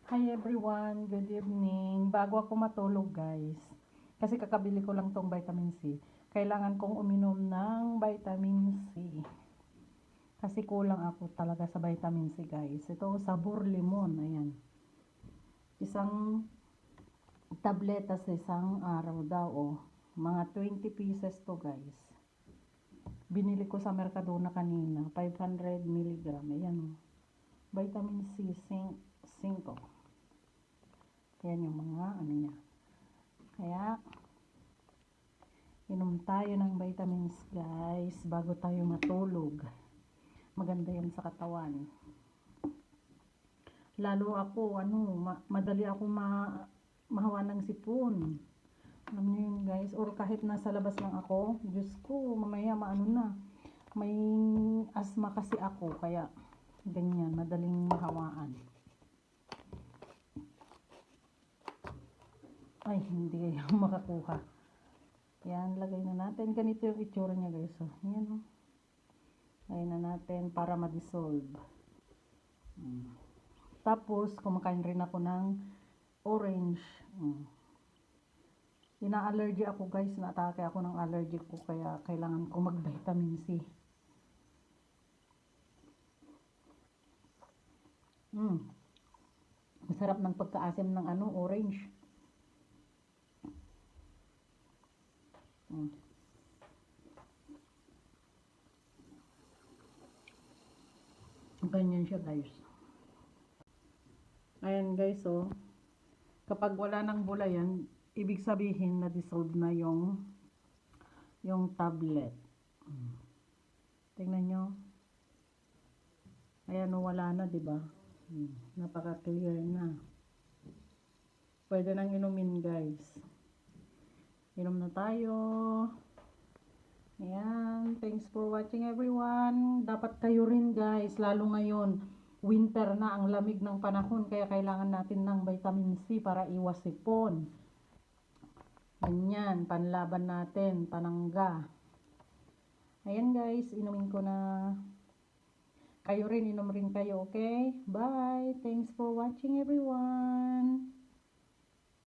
Hi everyone, good evening. Bago ako matulog guys, kasi kakabili ko lang tong vitamin C. Kailangan kong uminom ng vitamin C. Kasi kulang ako talaga sa vitamin C guys. Ito sabor limon, ayan. Isang tableta sa isang araw daw, oh. Mga 20 pieces to guys. Binili ko sa Mercadona kanina, 500 mg. Ayan, oh. Vitamin C 5. Yan yung mga ano niya. Kaya, inom tayo ng vitamins guys, bago tayo matulog. Maganda yan sa katawan. Lalo ako, madali ako mahawa ng sipon. Alam niyo yun guys, or kahit nasa labas lang ako, Diyos ko, mamaya may asthma kasi ako, kaya ganyan, madaling mahawaan. Ay, hindi kayo makakuha. Yan, lagay na natin. Ganito yung itsura niya guys. So, yan o. Lagay na natin para ma-dissolve. Tapos, kumakain rin ako ng orange. Ina-allergy ako guys. Na-atake ako ng allergy ko. Kaya kailangan ko mag-vitamin C. Masarap ng pagkaasim ng orange. Ganyan siya guys. Ayan guys, oh. Kapag wala nang bula yan, ibig sabihin na dissolve na yung tablet. Tingnan nyo. Ayan, oh, wala na, diba? Napaka-clear na. Pwede nang inumin guys. Inom na tayo. Ayan, thanks for watching everyone. Dapat kayo rin guys, lalo ngayon, winter na, ang lamig ng panahon, kaya kailangan natin ng vitamin C para iwas sipon. Ganyan, panlaban natin, panangga. Ayan guys, inumin ko na. Kayo rin, inom rin kayo, okay? Bye! Thanks for watching everyone.